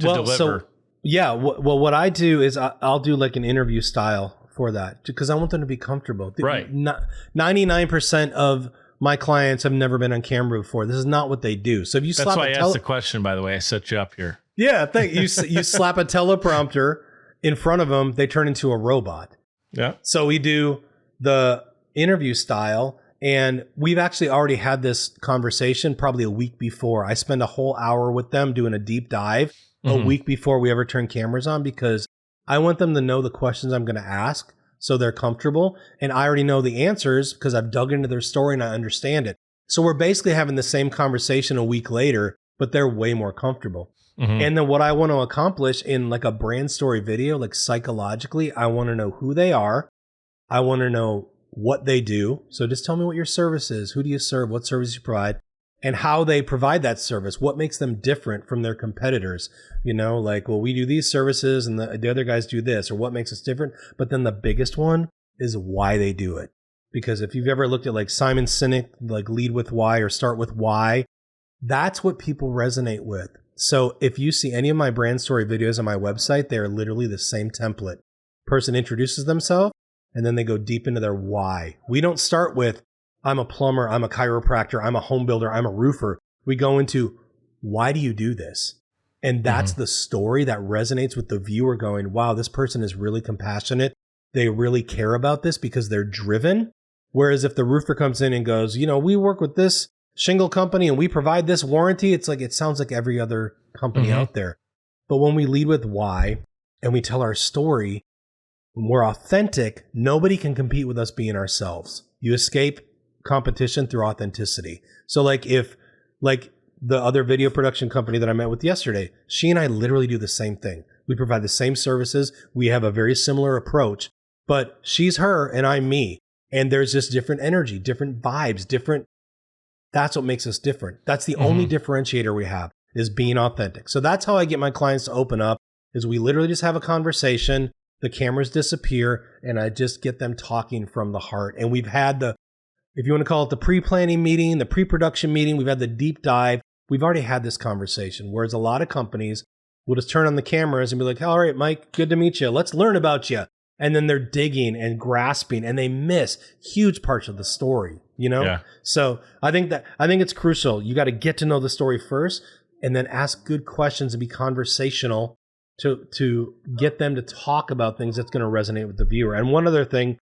Speaker 2: to deliver?
Speaker 1: Well, what I do is I'll do like an interview style for that, because I want them to be comfortable.
Speaker 2: Right.
Speaker 1: 99% of my clients have never been on camera before. This is not what they do. So if you
Speaker 2: That's why I asked the question, by the way. I set you up here.
Speaker 1: Yeah, you slap a teleprompter in front of them, they turn into a robot.
Speaker 2: Yeah.
Speaker 1: So we do the interview style, and we've actually already had this conversation probably a week before. I spend a whole hour with them doing a deep dive a week before we ever turn cameras on, because I want them to know the questions I'm going to ask so they're comfortable. And I already know the answers because I've dug into their story and I understand it. So we're basically having the same conversation a week later, but they're way more comfortable. And then what I want to accomplish in like a brand story video, like psychologically, I want to know who they are. I want to know what they do. So just tell me what your service is. Who do you serve? What service you provide? And how they provide that service. What makes them different from their competitors? You know, like, well, we do these services and the other guys do this, or what makes us different. But then the biggest one is why they do it. because if you've ever looked at like Simon Sinek, like lead with why or start with why, that's what people resonate with. So if you see any of my brand story videos on my website, they're literally the same template. Person introduces themselves and then they go deep into their why. We don't start with, I'm a plumber, I'm a chiropractor, I'm a home builder, I'm a roofer. We go into, why do you do this? And that's the story that resonates with the viewer going, wow, this person is really compassionate. They really care about this because they're driven. Whereas if the roofer comes in and goes, you know, we work with this shingle company and we provide this warranty, it's like, it sounds like every other company out there. But when we lead with why and we tell our story, when we're authentic, nobody can compete with us being ourselves. You escape competition through authenticity. So like if, like the other video production company that I met with yesterday, she and I literally do the same thing. We provide the same services. We have a very similar approach, but she's her and I'm me. And there's just different energy, different vibes, different. That's what makes us different. That's the only differentiator we have, is being authentic. So that's how I get my clients to open up, is we literally just have a conversation. The cameras disappear and I just get them talking from the heart. And we've had the, if you want to call it the pre-planning meeting, the pre-production meeting, we've had the deep dive. We've already had this conversation. Whereas a lot of companies will just turn on the cameras and be like, all right, Mike, good to meet you. Let's learn about you. And then they're digging and grasping and they miss huge parts of the story, you know?
Speaker 2: Yeah.
Speaker 1: So I think it's crucial. You got to get to know the story first and then ask good questions and be conversational to get them to talk about things that's going to resonate with the viewer. And one other thing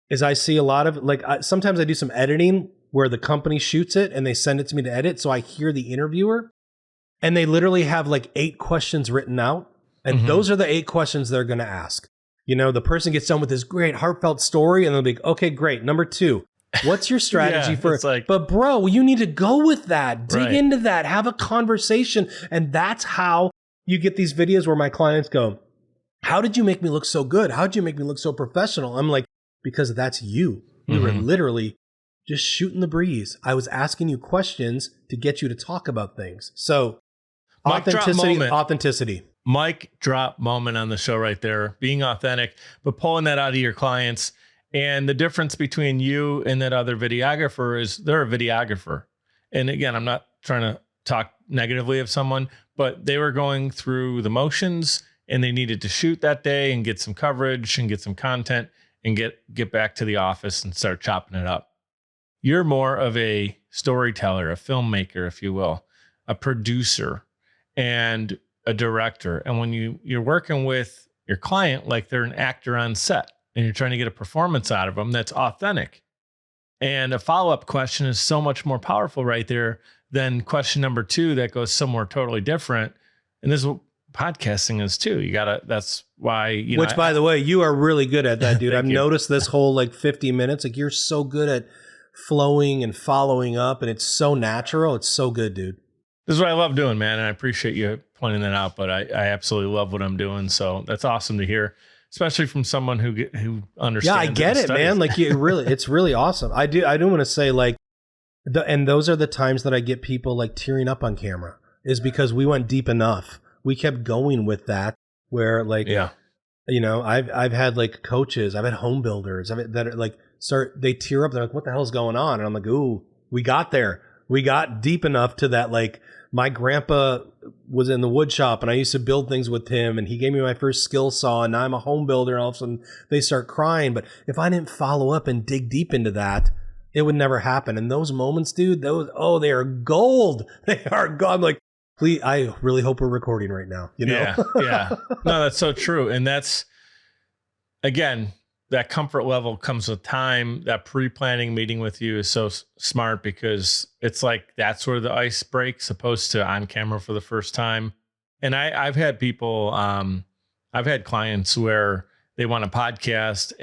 Speaker 1: is I see a lot of, like, sometimes I do some editing where the company shoots it and they send it to me to edit. So I hear the interviewer and they literally have like 8 questions written out. And those are the 8 questions they're going to ask. You know, the person gets done with this great heartfelt story and they'll be like, okay, great. Number 2, what's your strategy for it?
Speaker 2: Like,
Speaker 1: but bro, you need to go with that. Dig into that. Have a conversation. And that's how you get these videos where my clients go, how did you make me look so good? How did you make me look so professional? I'm like, because that's you. You were literally just shooting the breeze. I was asking you questions to get you to talk about things. So authenticity.
Speaker 2: Mic drop moment on the show right there, being authentic, but pulling that out of your clients. And the difference between you and that other videographer is they're a videographer. And again, I'm not trying to talk negatively of someone, but they were going through the motions and they needed to shoot that day and get some coverage and get some content and get back to the office and start chopping it up. You're more of a storyteller, a filmmaker, if you will, a producer and a director. And when you're working with your client, like they're an actor on set and you're trying to get a performance out of them that's authentic. And a follow-up question is so much more powerful right there than question number 2 that goes somewhere totally different. And this is what podcasting is too. That's why,
Speaker 1: which by the way, you are really good at that, dude. I've noticed this whole like 50 minutes, like you're so good at flowing and following up and it's so natural. It's so good, dude.
Speaker 2: This is what I love doing, man. And I appreciate you pointing that out, but I absolutely love what I'm doing. So that's awesome to hear, especially from someone who understands. Yeah,
Speaker 1: I get it, man. Like it's really awesome. I do want to say like, and those are the times that I get people like tearing up on camera is because we went deep enough. We kept going with that where like, you know, I've had like coaches, I've had home builders that are like, they tear up. They're like, what the hell's going on? And I'm like, ooh, we got there. We got deep enough to that. Like my grandpa was in the wood shop and I used to build things with him and he gave me my first skill saw and now I'm a home builder and all of a sudden they start crying. But if I didn't follow up and dig deep into that, it would never happen. And those moments, dude, they are gold. They are gold. I'm like, please, I really hope we're recording right now. You know?
Speaker 2: Yeah. No, that's so true. And that's, again, that comfort level comes with time. That pre-planning meeting with you is so smart because it's like that's where the ice breaks, opposed to on camera for the first time. And I've had people, I've had clients where they want a podcast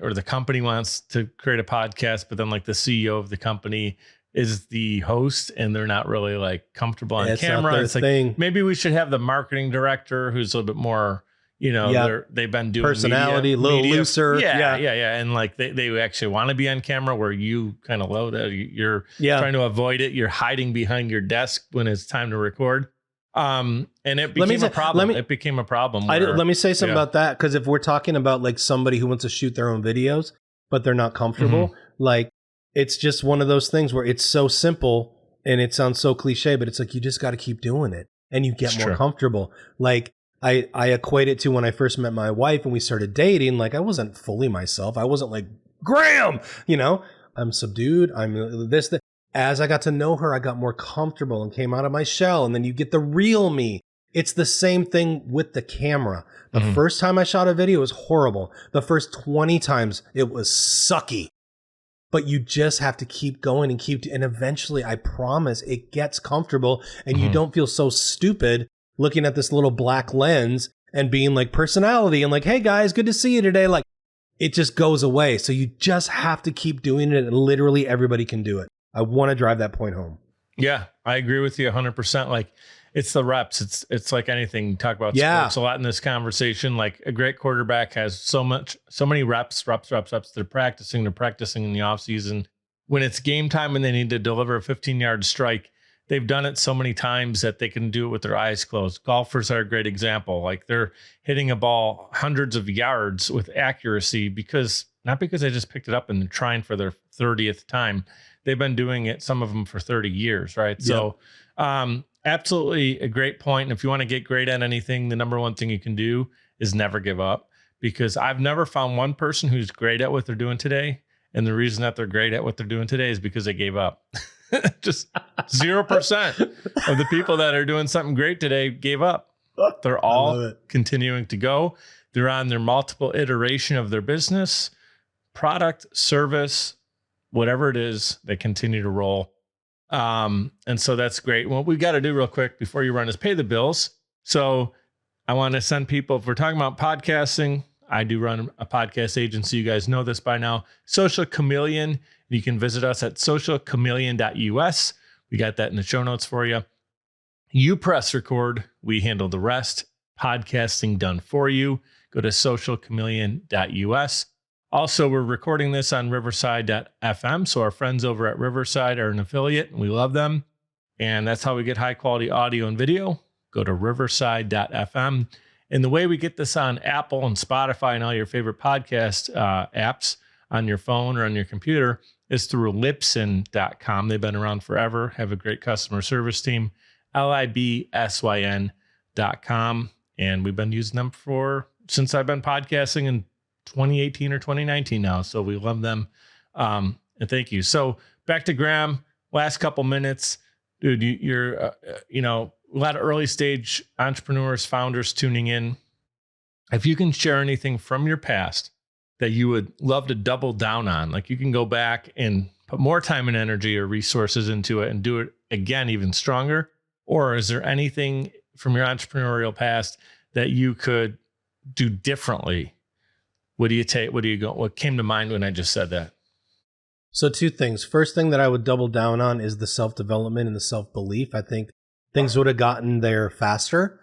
Speaker 2: or the company wants to create a podcast, but then like the CEO of the company is the host and they're not really like comfortable on camera. It's like, maybe we should have the marketing director who's a little bit more, you know, they've been doing
Speaker 1: personality, a little looser.
Speaker 2: Yeah. And like they actually want to be on camera where you kind of load it. You're trying to avoid it. You're hiding behind your desk when it's time to record. And it became a problem. It became a problem.
Speaker 1: Let me say something about that. Because if we're talking about like somebody who wants to shoot their own videos, but they're not comfortable. Like, it's just one of those things where it's so simple and it sounds so cliche, but it's like, you just got to keep doing it and you get more comfortable. Like, I equate it to when I first met my wife and we started dating. Like, I wasn't fully myself. I wasn't like, Graham, you know, I'm subdued. I'm this. As I got to know her, I got more comfortable and came out of my shell. And then you get the real me. It's the same thing with the camera. The first time I shot a video was horrible. The first 20 times it was sucky. But you just have to keep going and eventually, I promise, it gets comfortable and you don't feel so stupid looking at this little black lens and being like personality and like, hey guys, good to see you today. Like, it just goes away. So you just have to keep doing it and literally everybody can do it. I want to drive that point home. Yeah,
Speaker 2: I agree with you 100%. Like, it's the reps. It's like anything. You talk about sports a lot in this conversation. Like, a great quarterback has so many reps. They're practicing in the off season. When it's game time and they need to deliver a 15-yard strike, they've done it so many times that they can do it with their eyes closed. Golfers are a great example. Like, they're hitting a ball hundreds of yards with accuracy not because they just picked it up and they're trying for their 30th time. They've been doing it, some of them for 30 years, right? Yep. So, absolutely a great point. And if you want to get great at anything, the number one thing you can do is never give up, because I've never found one person who's great at what they're doing today. And the reason that they're great at what they're doing today is because they gave up. Just 0% of the people that are doing something great today gave up. They're all continuing to go. They're on their multiple iteration of their business, product, service, whatever it is, they continue to roll. And so that's great. What we got to do real quick before you run is pay the bills. So I want to send people, if we're talking about podcasting, I do run a podcast agency. You guys know this by now. Social Chameleon. You can visit us at socialchameleon.us. We got that in the show notes for you. You press record. We handle the rest. Podcasting done for you. Go to socialchameleon.us. Also, we're recording this on riverside.fm. So our friends over at Riverside are an affiliate and we love them. And that's how we get high quality audio and video. Go to riverside.fm. And the way we get this on Apple and Spotify and all your favorite podcast apps on your phone or on your computer is through libsyn.com. They've been around forever, have a great customer service team, libsyn.com. And we've been using them since I've been podcasting in 2018 or 2019 now. So we love them. And thank you. So back to Graham, last couple minutes, dude, you're, a lot of early stage entrepreneurs, founders tuning in. If you can share anything from your past that you would love to double down on, like you can go back and put more time and energy or resources into it and do it again, even stronger. Or is there anything from your entrepreneurial past that you could do differently? What do you take? What came to mind when I just said that?
Speaker 1: So two things. First thing that I would double down on is the self-development and the self-belief. I think things would have gotten there faster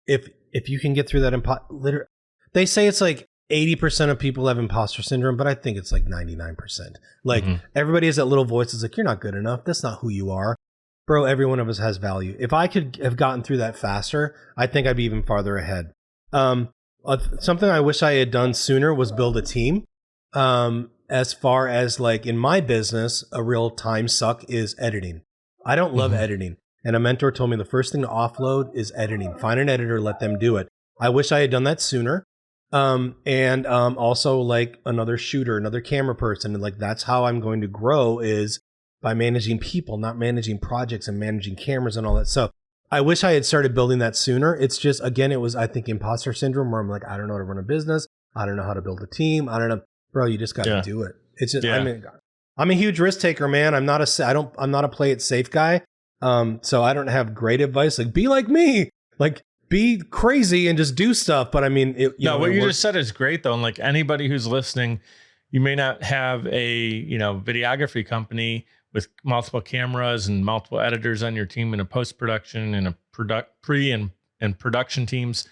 Speaker 1: if you can get through that. They say it's like 80% of people have imposter syndrome, but I think it's like 99%. Like everybody has that little voice that's like, you're not good enough. That's not who you are. Bro, every one of us has value. If I could have gotten through that faster, I think I'd be even farther ahead. Something I wish I had done sooner was build a team. As far as like in my business, a real time suck is editing. I don't love editing. And a mentor told me the first thing to offload is editing. Find an editor, let them do it. I wish I had done that sooner. And also like another shooter, another camera person. And like, that's how I'm going to grow, is by managing people, not managing projects and managing cameras and all that. So I wish I had started building that sooner. It's just, again, it was, I think, imposter syndrome, where I'm like, I don't know how to run a business. I don't know how to build a team. I don't know. Bro, you just got to do it. It's just, I mean, I'm a huge risk taker, man. I'm not a play it safe guy. So I don't have great advice. Like, be like me, like be crazy and just do stuff. But I mean,
Speaker 2: what you just said is great though. And like anybody who's listening, you may not have a, videography company with multiple cameras and multiple editors on your team and a post-production and a pre and production teams,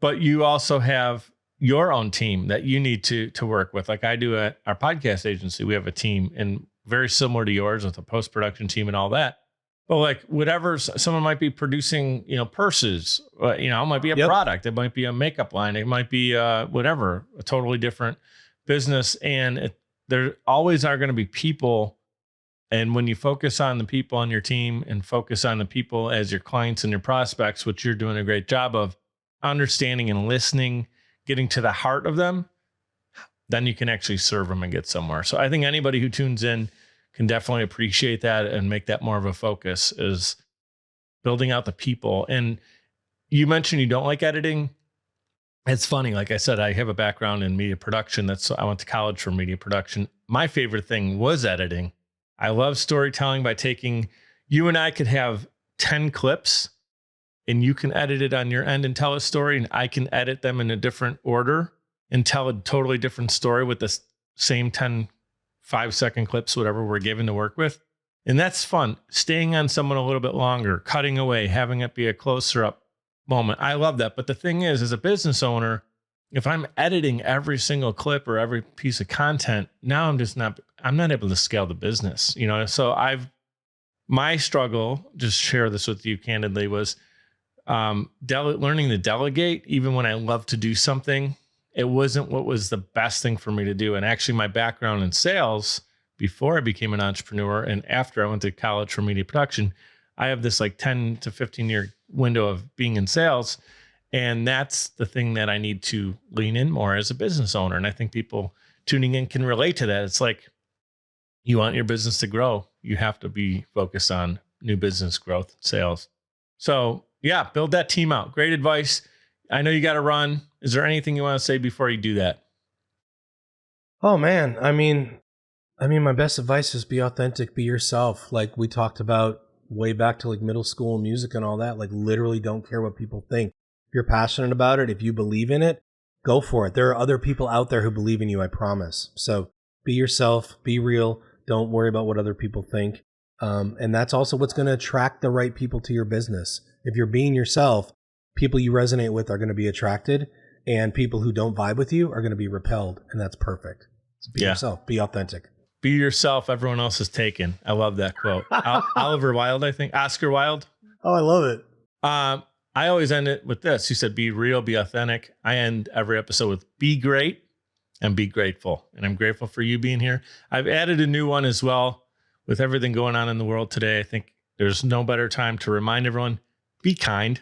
Speaker 2: but you also have your own team that you need to work with. Like I do at our podcast agency, we have a team and very similar to yours with a post-production team and all that. But like whatever, someone might be producing, purses, it might be a product. It might be a makeup line. It might be whatever, a totally different business. And there always are going to be people. And when you focus on the people on your team and focus on the people as your clients and your prospects, which you're doing a great job of understanding and listening, getting to the heart of them, then you can actually serve them and get somewhere. So I think anybody who tunes in can definitely appreciate that and make that more of a focus, is building out the people. And you mentioned you don't like editing. It's funny. Like I said, I have a background in media production. I went to college for media production. My favorite thing was editing. I love storytelling by you and I could have 10 clips and you can edit it on your end and tell a story, and I can edit them in a different order and tell a totally different story with the same 10 5-second clips, whatever we're given to work with. And that's fun. Staying on someone a little bit longer, cutting away, having it be a closer up moment. I love that. But the thing is, as a business owner, if I'm editing every single clip or every piece of content, now I'm not able to scale the business, So my struggle, just share this with you candidly, was learning to delegate. Even when I love to do something, it wasn't what was the best thing for me to do. And actually my background in sales before I became an entrepreneur and after I went to college for media production, I have this like 10 to 15 year window of being in sales. And that's the thing that I need to lean in more as a business owner. And I think people tuning in can relate to that. It's like, you want your business to grow, you have to be focused on new business growth, sales. So yeah, build that team out. Great advice. I know you got to run. Is there anything you want to say before you do that?
Speaker 1: Oh man. I mean, my best advice is be authentic, be yourself. Like we talked about way back to like middle school music and all that, like literally don't care what people think. If you're passionate about it, if you believe in it, go for it. There are other people out there who believe in you, I promise. So be yourself, be real. Don't worry about what other people think. And that's also what's going to attract the right people to your business. If you're being yourself, people you resonate with are going to be attracted, and people who don't vibe with you are going to be repelled. And that's perfect. So be yourself, be authentic.
Speaker 2: Be yourself. Everyone else is taken. I love that quote. Oscar Wilde.
Speaker 1: Oh, I love it.
Speaker 2: I always end it with this. You said, be real, be authentic. I end every episode with be great and be grateful. And I'm grateful for you being here. I've added a new one as well. With everything going on in the world today, I think there's no better time to remind everyone, be kind.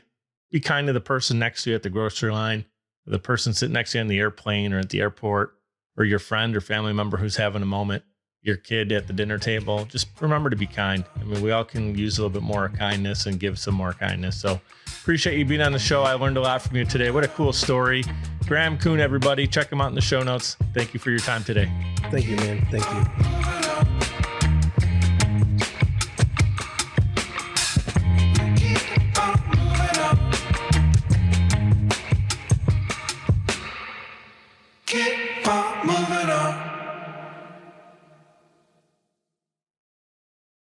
Speaker 2: Be kind to the person next to you at the grocery line, the person sitting next to you on the airplane or at the airport, or your friend or family member who's having a moment, your kid at the dinner table. Just remember to be kind. I mean, we all can use a little bit more kindness and give some more kindness. So appreciate you being on the show. I learned a lot from you today. What a cool story. Graham Kuhn, everybody. Check him out in the show notes. Thank you for your time today.
Speaker 1: Thank you, man. Thank you.
Speaker 3: Keep on moving on.